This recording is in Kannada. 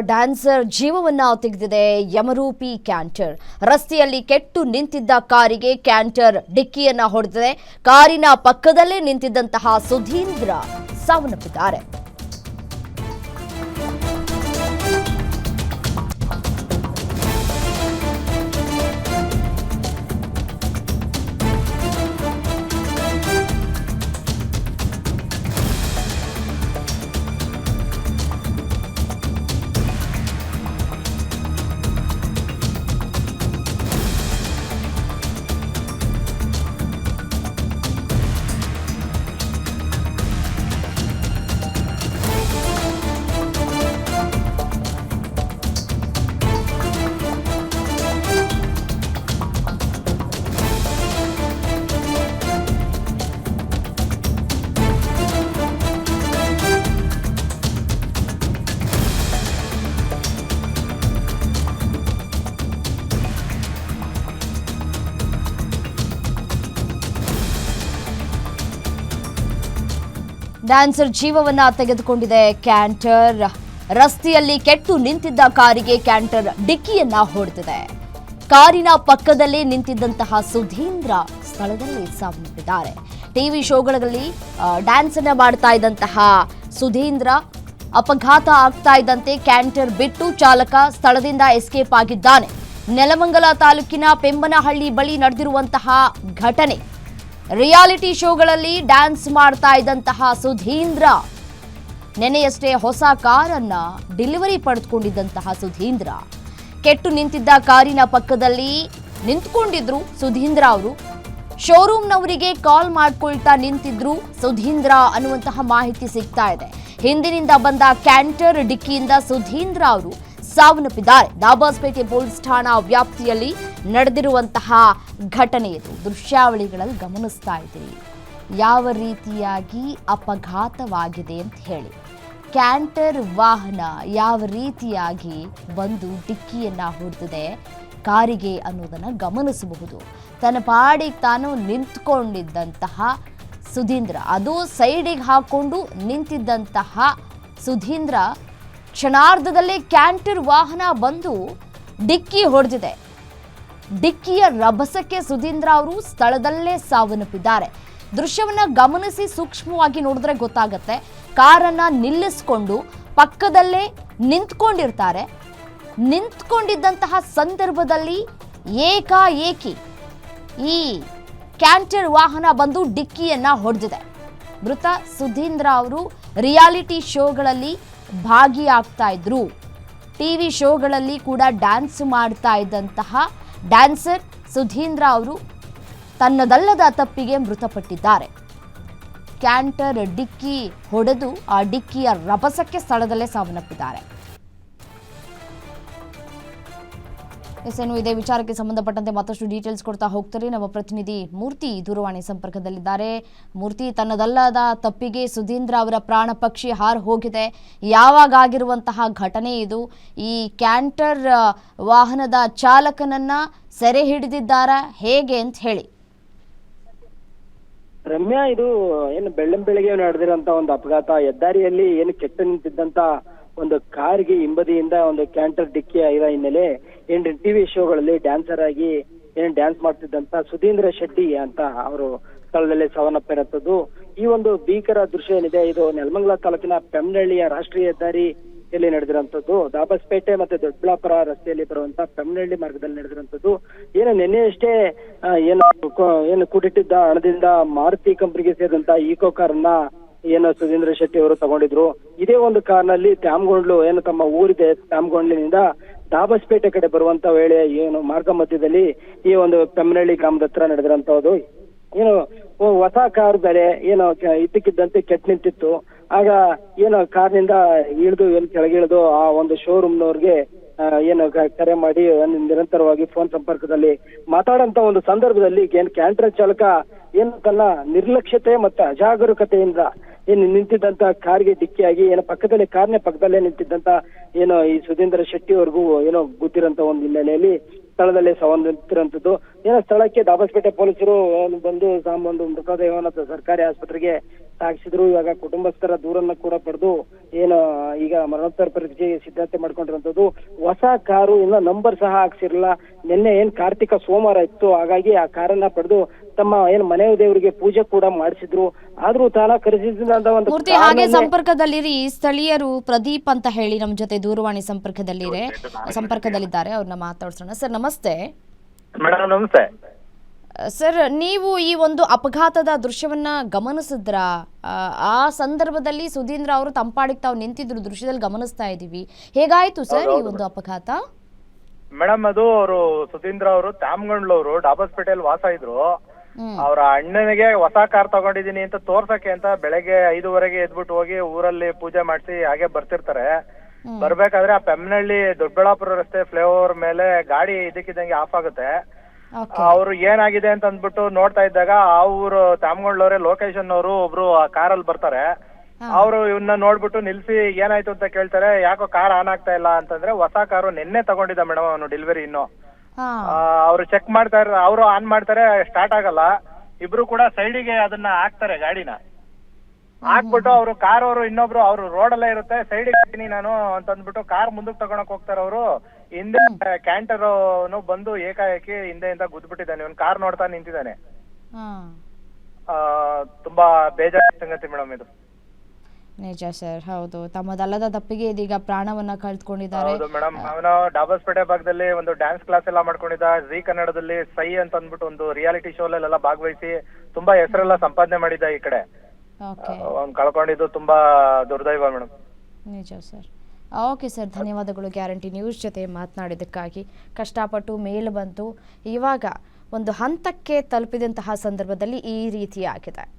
Dancer ಜೀವವನ್ನ ತೆಗೆದಿದೆ ಯಮರೂಪಿ canter. ರಸ್ತೆಯಲ್ಲಿ ಕೆಟ್ಟು ನಿಂತಿದ್ದ ಕಾರಿಗೆ ಕ್ಯಾಂಟರ್ ಡಿಕ್ಕಿಯನ್ನ ಹೊಡೆದಿದೆ. ಕಾರಿನ ಪಕ್ಕದಲ್ಲೇ ನಿಂತಿದ್ದಂತಹ ಸುಧೀಂದ್ರ ಸಾವನ್ನಪ್ಪಿದ್ದಾರೆ. ಡ್ಯಾನ್ಸರ್ ಜೀವವನ್ನ ತೆಗೆದುಕೊಂಡಿದೆ ಕ್ಯಾಂಟರ್. ರಸ್ತೆಯಲ್ಲಿ ಕೆಟ್ಟು ನಿಂತಿದ್ದ ಕಾರಿಗೆ ಕ್ಯಾಂಟರ್ ಡಿಕ್ಕಿಯನ್ನ ಹೊಡೆದಿದೆ. ಕಾರಿನ ಪಕ್ಕದಲ್ಲೇ ನಿಂತಿದ್ದಂತಹ ಸುಧೀಂದ್ರ ಸ್ಥಳದಲ್ಲಿ ಸಾವನ್ನಪ್ಪಿದ್ದಾರೆ. ಟಿವಿ ಶೋಗಳಲ್ಲಿ ಡ್ಯಾನ್ಸ್ ಅನ್ನ ಮಾಡ್ತಾ ಇದ್ದಂತಹ ಸುಧೀಂದ್ರ ಅಪಘಾತ ಆಗ್ತಾ ಇದ್ದಂತೆ ಕ್ಯಾಂಟರ್ ಬಿಟ್ಟು ಚಾಲಕ ಸ್ಥಳದಿಂದ ಎಸ್ಕೇಪ್ ಆಗಿದ್ದಾನೆ. ನೆಲಮಂಗಲ ತಾಲೂಕಿನ ಪೆಮ್ಮನಹಳ್ಳಿ ಬಳಿ ನಡೆದಿರುವಂತಹ ಘಟನೆ. ರಿಯಾಲಿಟಿ ಶೋಗಳಲ್ಲಿ ಡ್ಯಾನ್ಸ್ ಮಾಡ್ತಾ ಇದ್ದಂತಹ ಸುಧೀಂದ್ರ ನೆನೆಯಷ್ಟೇ ಹೊಸ ಕಾರನ್ನ ಡೆಲಿವರಿ ಪಡೆದುಕೊಂಡಿದ್ದಂತಹ ಸುಧೀಂದ್ರ ಕೆಟ್ಟು ನಿಂತಿದ್ದ ಕಾರಿನ ಪಕ್ಕದಲ್ಲಿ ನಿಂತ್ಕೊಂಡಿದ್ರು ಸುಧೀಂದ್ರ ಅವರು. ಶೋರೂಮ್ನವರಿಗೆ ಕಾಲ್ ಮಾಡ್ಕೊಳ್ತಾ ನಿಂತಿದ್ರು ಸುಧೀಂದ್ರ ಅನ್ನುವಂತಹ ಮಾಹಿತಿ ಸಿಗ್ತಾ ಇದೆ. ಹಿಂದಿನಿಂದ ಬಂದ ಕ್ಯಾಂಟರ್ ಡಿಕ್ಕಿಯಿಂದ ಸುಧೀಂದ್ರ ಅವರು ಸಾವನ್ನಪ್ಪಿದ್ದಾರೆ. ದಾಬಾಸ್ಪೇಟೆ ಪೊಲೀಸ್ ಠಾಣಾ ವ್ಯಾಪ್ತಿಯಲ್ಲಿ ನಡೆದಿರುವಂತಹ ಘಟನೆ ಇದು. ದೃಶ್ಯಾವಳಿಗಳಲ್ಲಿ ಗಮನಿಸ್ತಾ ಇದ್ದೀರಿ ಯಾವ ರೀತಿಯಾಗಿ ಅಪಘಾತವಾಗಿದೆ ಅಂತ ಹೇಳಿ. ಕ್ಯಾಂಟರ್ ವಾಹನ ಯಾವ ರೀತಿಯಾಗಿ ಬಂದು ಡಿಕ್ಕಿಯನ್ನ ಹೊಡೆದಿದೆ ಕಾರಿಗೆ ಅನ್ನೋದನ್ನ ಗಮನಿಸಬಹುದು. ತನ್ನ ಪಾಡಿಗೆ ತಾನು ನಿಂತ್ಕೊಂಡಿದ್ದಂತಹ ಸುಧೀಂದ್ರ, ಅದು ಸೈಡಿಗೆ ಹಾಕೊಂಡು ನಿಂತಿದ್ದಂತಹ ಸುಧೀಂದ್ರ ಕ್ಷಣಾರ್ಧದಲ್ಲೇ ಕ್ಯಾಂಟರ್ ವಾಹನ ಬಂದು ಡಿಕ್ಕಿ ಹೊಡೆದಿದೆ. ಡಿಕ್ಕಿಯ ರಭಸಕ್ಕೆ ಸುಧೀಂದ್ರ ಅವರು ಸ್ಥಳದಲ್ಲೇ ಸಾವನ್ನಪ್ಪಿದ್ದಾರೆ. ದೃಶ್ಯವನ್ನ ಗಮನಿಸಿ ಸೂಕ್ಷ್ಮವಾಗಿ ನೋಡಿದ್ರೆ ಗೊತ್ತಾಗತ್ತೆ. ಕಾರನ್ನ ನಿಲ್ಲಿಸಿಕೊಂಡು ಪಕ್ಕದಲ್ಲೇ ನಿಂತ್ಕೊಂಡಿರ್ತಾರೆ. ನಿಂತ್ಕೊಂಡಿದ್ದಂತಹ ಸಂದರ್ಭದಲ್ಲಿ ಏಕಾಏಕಿ ಈ ಕ್ಯಾಂಟರ್ ವಾಹನ ಬಂದು ಡಿಕ್ಕಿಯನ್ನ ಹೊಡೆದಿದೆ. ಮೃತ ಸುಧೀಂದ್ರ ಅವರು ರಿಯಾಲಿಟಿ ಶೋಗಳಲ್ಲಿ ಭಾಗಿಯಾಗ್ತಾ ಇದ್ರು. ಟಿವಿ ಶೋಗಳಲ್ಲಿ ಕೂಡ ಡ್ಯಾನ್ಸ್ ಮಾಡ್ತಾ ಇದ್ದಂತಹ ಡ್ಯಾನ್ಸರ್ ಸುಧೀಂದ್ರ ಅವರು ತನ್ನದಲ್ಲದ ತಪ್ಪಿಗೆ ಮೃತಪಟ್ಟಿದ್ದಾರೆ. ಕ್ಯಾಂಟರ್ ಡಿಕ್ಕಿ ಹೊಡೆದು ಆ ಡಿಕ್ಕಿಯ ರಭಸಕ್ಕೆ ಸ್ಥಳದಲ್ಲೇ ಸಾವನ್ನಪ್ಪಿದ್ದಾರೆ. ಇದೇ ವಿಚಾರಕ್ಕೆ ಸಂಬಂಧಪಟ್ಟಂತೆ ಮತ್ತಷ್ಟು ಡೀಟೇಲ್ಸ್ ಕೊಡ್ತಾ ಹೋಗ್ತಾರೆ ನಮ್ಮ ಪ್ರತಿನಿಧಿ ಮೂರ್ತಿ ದೂರವಾಣಿ ಸಂಪರ್ಕದಲ್ಲಿದ್ದಾರೆ. ಮೂರ್ತಿ, ತನ್ನದಲ್ಲದ ತಪ್ಪಿಗೆ ಸುಧೀಂದ್ರ ಅವರ ಪ್ರಾಣ ಪಕ್ಷಿ ಹಾರು ಹೋಗಿದೆ. ಯಾವಾಗ ಆಗಿರುವಂತಹ ಘಟನೆ ಇದು? ಈ ಕ್ಯಾಂಟರ್ ವಾಹನದ ಚಾಲಕನನ್ನ ಸೆರೆ ಹಿಡಿದಿದ್ದಾರಾ ಹೇಗೆ ಅಂತ ಹೇಳಿ. ರಮ್ಯಾ, ಇದು ಏನು ಬೆಳ್ಳಂಬೆಳಗ್ಗೆ ನಡೆದಿರೋಂತ ಒಂದು ಅಪಘಾತ. ಹೆದ್ದಾರಿಯಲ್ಲಿ ಏನು ಕೆಟ್ಟು ನಿಂತಿದ್ದಂತ ಒಂದು ಕಾರ್ಗೆ ಹಿಂಬದಿಯಿಂದ ಒಂದು ಕ್ಯಾಂಟರ್ ಡಿಕ್ಕಿ ಆಗಿರೋ ಹಿನ್ನೆಲೆ ಏನು ಟಿವಿ ಶೋಗಳಲ್ಲಿ ಡ್ಯಾನ್ಸರ್ ಆಗಿ ಏನು ಡ್ಯಾನ್ಸ್ ಮಾಡ್ತಿದ್ದಂತ ಸುಧೀಂದ್ರ ಶೆಟ್ಟಿ ಅಂತ ಅವರು ಸ್ಥಳದಲ್ಲಿ ಸಾವನ್ನಪ್ಪಿರುವಂತದ್ದು. ಈ ಒಂದು ಭೀಕರ ದೃಶ್ಯ ಏನಿದೆ ಇದು ನೆಲಮಂಗಲ ತಾಲೂಕಿನ ಪೆಮ್ಮನಹಳ್ಳಿಯ ರಾಷ್ಟ್ರೀಯ ಹೆದ್ದಾರಿಯಲ್ಲಿ ನಡೆದಿರುವಂತದ್ದು. ದಾಬಾಸ್ಪೇಟೆ ಮತ್ತೆ ದೊಡ್ಡಬಳ್ಳಾಪುರ ರಸ್ತೆಯಲ್ಲಿ ಬರುವಂತ ಪೆಮ್ಮನಹಳ್ಳಿ ಮಾರ್ಗದಲ್ಲಿ ನಡೆದಿರುವಂತದ್ದು. ಏನು ನಿನ್ನೆಯಷ್ಟೇ ಏನು ಕೂಡಿಟ್ಟಿದ್ದ ಹಣದಿಂದ ಮಾರುತಿ ಕಂಪನಿಗೆ ಸೇರಿದಂತ ಈಕೋ ಕಾರನ್ನ ಏನು ಸುಧೀಂದ್ರ ಶೆಟ್ಟಿ ಅವರು ತಗೊಂಡಿದ್ರು. ಇದೇ ಒಂದು ಕಾರ್ನಲ್ಲಿ ತ್ಯಾಮಗೊಂಡ್ಲು, ಏನು ತಮ್ಮ ಊರಿದೆ ತ್ಯಾಮಗೊಂಡ್ಲಿನಿಂದ ದಾಬಾಸ್ಪೇಟೆ ಕಡೆ ಬರುವಂತ ವೇಳೆ ಏನು ಮಾರ್ಗ ಮಧ್ಯದಲ್ಲಿ ಈ ಒಂದು ಪೆಮ್ಮನಹಳ್ಳಿ ಗ್ರಾಮದ ಹತ್ರ ನಡೆದಿರಂತದ್ದು. ಏನು ಹೊಸ ಕಾರ್ ಬೇರೆ ಏನು ಇದ್ದಕ್ಕಿದ್ದಂತೆ ಕೆಟ್ಟು ನಿಂತಿತ್ತು. ಆಗ ಏನು ಕಾರ್ನಿಂದ ಇಳಿದು ಏನು ಕೆಳಗಿಳಿದು ಆ ಒಂದು ಶೋರೂಮ್ನವ್ರಿಗೆ ಏನು ಕರೆ ಮಾಡಿ ನಿರಂತರವಾಗಿ ಫೋನ್ ಸಂಪರ್ಕದಲ್ಲಿ ಮಾತಾಡಂತ ಒಂದು ಸಂದರ್ಭದಲ್ಲಿ ಕ್ಯಾಂಟರ್ ಚಾಲಕ ಏನು ತನ್ನ ನಿರ್ಲಕ್ಷ್ಯತೆ ಮತ್ತೆ ಅಜಾಗರೂಕತೆಯಿಂದ ಏನು ನಿಂತಿದ್ದಂತ ಕಾರ್ಗೆ ಡಿಕ್ಕಿಯಾಗಿ ಏನು ಕಾರ್ನ ಪಕ್ಕದಲ್ಲೇ ನಿಂತಿದ್ದಂತ ಏನು ಈ ಸುಧೀಂದ್ರ ಶೆಟ್ಟಿ ಅವ್ರಿಗೂ ಏನೋ ಗೊತ್ತಿರೋಂತ ಒಂದು ಹಿನ್ನೆಲೆಯಲ್ಲಿ ಸ್ಥಳದಲ್ಲೇ ಸಾವನ್ನಪ್ಪಿರುವಂತದ್ದು. ಏನೋ ಸ್ಥಳಕ್ಕೆ ದಾಬಸ್ಪೇಟೆ ಪೊಲೀಸರು ಬಂದು ಒಂದು ಮೃತದೇಹವನ್ನು ಸರ್ಕಾರಿ ಆಸ್ಪತ್ರೆಗೆ ಸಾಗಿಸಿದ್ರು. ಇವಾಗ ಕುಟುಂಬಸ್ಥರ ದೂರನ್ನ ಕೂಡ ಪಡೆದು ಏನು ಈಗ ಮರಣೋತ್ತರ ಪರೀಕ್ಷೆಗೆ ಸಿದ್ಧತೆ ಮಾಡ್ಕೊಂಡಿರುವಂತದ್ದು. ಹೊಸ ಕಾರು ಇನ್ನ ನಂಬರ್ ಸಹ ಹಾಕ್ಸಿರಲ್ಲ. ನಿನ್ನೆ ಏನ್ ಕಾರ್ತಿಕ ಸೋಮವಾರ ಇತ್ತು, ಹಾಗಾಗಿ ಆ ಕಾರನ್ನ ಪಡೆದು ತಮ್ಮ ಏನ್ ಮನೆ ದೇವರಿಗೆ ಪೂಜೆ ಕೂಡ ಮಾಡಿಸಿದ್ರು. ಆದ್ರೂ ತಾನ ಖರೀದಿಸಿದಂತ ಒಂದು ಮೂರ್ತಿ ಹಾಗೆ ಸಂಪರ್ಕದಲ್ಲಿರಿ. ಸ್ಥಳೀಯರು ಪ್ರದೀಪ್ ಅಂತ ಹೇಳಿ ನಮ್ಮ ಜೊತೆ ದೂರವಾಣಿ ಸಂಪರ್ಕದಲ್ಲಿದ್ದಾರೆ, ಅವ್ರನ್ನ ಮಾತಾಡ್ಸೋಣ. ಸರ್ ನಮಸ್ತೆ. ಮೇಡಮ್ ನಮಸ್ತೆ. ಸರ್, ನೀವು ಈ ಒಂದು ಅಪಘಾತದ ದೃಶ್ಯವನ್ನ ಗಮನಿಸಿದ್ರ? ಆ ಸಂದರ್ಭದಲ್ಲಿ ಸುಧೀಂದ್ರ ಅವರು ತಂಪಾಡಿಗೆ ತಾವು ನಿಂತಿದ್ರು, ದೃಶ್ಯದಲ್ಲಿ ಗಮನಿಸ್ತಾ ಇದೀವಿ. ಹೇಗಾಯ್ತು ಸರ್ ಈ ಒಂದು ಅಪಘಾತ? ಮೇಡಮ್ ಅದು ಅವರು ಸುಧೀಂದ್ರ ಅವರು ತ್ಯಾಮಗಂಡ್ಲವರು ಡಾಬಸ್ಪೇಟೆಯಲ್ಲಿ ವಾಸ ಇದ್ರು. ಅವ್ರ ಅಣ್ಣನಿಗೆ ಹೊಸ ಕಾರ್ ತಗೊಂಡಿದೀನಿ ಅಂತ ತೋರ್ಸಕ್ಕೆ ಅಂತ ಬೆಳಗ್ಗೆ 5:30 ಎದ್ಬಿಟ್ಟು ಹೋಗಿ ಊರಲ್ಲಿ ಪೂಜೆ ಮಾಡಿಸಿ ಹಾಗೆ ಬರ್ತಿರ್ತಾರೆ. ಬರ್ಬೇಕಾದ್ರೆ ಆ ಪೆಮ್ನಹಳ್ಳಿ ದೊಡ್ಡಬಳ್ಳಾಪುರ ರಸ್ತೆ ಫ್ಲೈಓವರ್ ಮೇಲೆ ಗಾಡಿ ಇದಕ್ಕಿದ್ದಂಗೆ ಆಫ್ ಆಗುತ್ತೆ. ಅವ್ರು ಏನಾಗಿದೆ ಅಂತ ಅಂದ್ಬಿಟ್ಟು ನೋಡ್ತಾ ಇದ್ದಾಗ ಆ ಊರು ತ್ಯಾಮಗಂಡ್ಲವರೇ ಲೊಕೇಶನ್ ಅವರು ಒಬ್ರು ಆ ಕಾರಲ್ಲಿ ಬರ್ತಾರೆ. ಅವರು ಇವನ್ನ ನೋಡ್ಬಿಟ್ಟು ನಿಲ್ಸಿ ಏನಾಯ್ತು ಅಂತ ಕೇಳ್ತಾರೆ. ಯಾಕೋ ಕಾರ್ ಆನ್ ಆಗ್ತಾ ಇಲ್ಲ ಅಂತಂದ್ರೆ ಹೊಸ ಕಾರು ನಿನ್ನೆ ತಗೊಂಡಿದ್ದ ಮೇಡಮ್ ಅವನು ಡೆಲಿವರಿ ಇನ್ನು. ಅವ್ರು ಚೆಕ್ ಮಾಡ್ತಾ ಇರ, ಅವರು ಆನ್ ಮಾಡ್ತಾರೆ, ಸ್ಟಾರ್ಟ್ ಆಗಲ್ಲ. ಇಬ್ರು ಕೂಡ ಸೈಡಿಗೆ ಅದನ್ನ ಹಾಕ್ತಾರೆ ಗಾಡಿನ. ಹಾಕ್ಬಿಟ್ಟು ಅವರು ಕಾರ್ ಅವರು ಇನ್ನೊಬ್ರು ಅವ್ರು ರೋಡಲ್ಲೇ ಇರುತ್ತೆ, ಸೈಡಿಗೆ ಹಾಕ್ತೀನಿ ನಾನು ಅಂತ ಅಂದ್ಬಿಟ್ಟು ಕಾರ್ ಮುಂದಕ್ಕೆ ತಗೊಳಕ್ ಹೋಗ್ತಾರೆ. ಅವರು ಹಿಂದೆ ಕ್ಯಾಂಟರ್ ಬಂದು ಏಕಾಏಕಿ ಹಿಂದೆಯಿಂದ ಗುದ್ಬಿಟ್ಟಿದ್ದಾನೆ. ಇವ್ನು ಕಾರ್ ನೋಡ್ತಾ ನಿಂತಿದ್ದಾನೆ. ತುಂಬಾ ಬೇಜಾರ ಸಂಗತಿ ಮೇಡಮ್ ಇದು. ನಿಜ ಸರ್, ಹೌದು. ತಮ್ಮದಲ್ಲದ ತಪ್ಪಿಗೆ ಇದೀಗ ಪ್ರಾಣವನ್ನ ಕಳೆದುಕೊಂಡಿದ್ದಾರೆ. ಹೌದು ಮೇಡಮ್. ಅವನು ಡಾಬಸ್ಪೇಟೆ ಭಾಗದಲ್ಲಿ ಒಂದು ಡ್ಯಾನ್ಸ್ ಕ್ಲಾಸ್ ಎಲ್ಲ ಮಾಡ್ಕೊಂಡಿದ್ದ. ಜಿ ಕನ್ನಡದಲ್ಲಿ ಸೈ ಅಂತ ಅಂದ್ಬಿಟ್ಟು ಒಂದು ರಿಯಾಲಿಟಿ ಶೋಲೆಲ್ಲ ಭಾಗವಹಿಸಿ ತುಂಬಾ ಹೆಸರೆಲ್ಲ ಸಂಪಾದನೆ ಮಾಡಿದ್ದ. ಈ ಕಡೆ ಅವ್ನು ಕಳ್ಕೊಂಡಿದ್ದು ತುಂಬಾ ದುರ್ದೈವ ಮೇಡಮ್. ನಿಜ ಸರ್. ಓಕೆ ಸರ್, ಧನ್ಯವಾದಗಳು ಗ್ಯಾರಂಟಿ ನ್ಯೂಸ್ ಜೊತೆ ಮಾತನಾಡಿದ್ದಕ್ಕಾಗಿ. ಕಷ್ಟಪಟ್ಟು ಮೇಲ್ ಬಂತು, ಇವಾಗ ಒಂದು ಹಂತಕ್ಕೆ ತಲುಪಿದಂತಹ ಸಂದರ್ಭದಲ್ಲಿ ಈ ರೀತಿಯಾಗಿದೆ.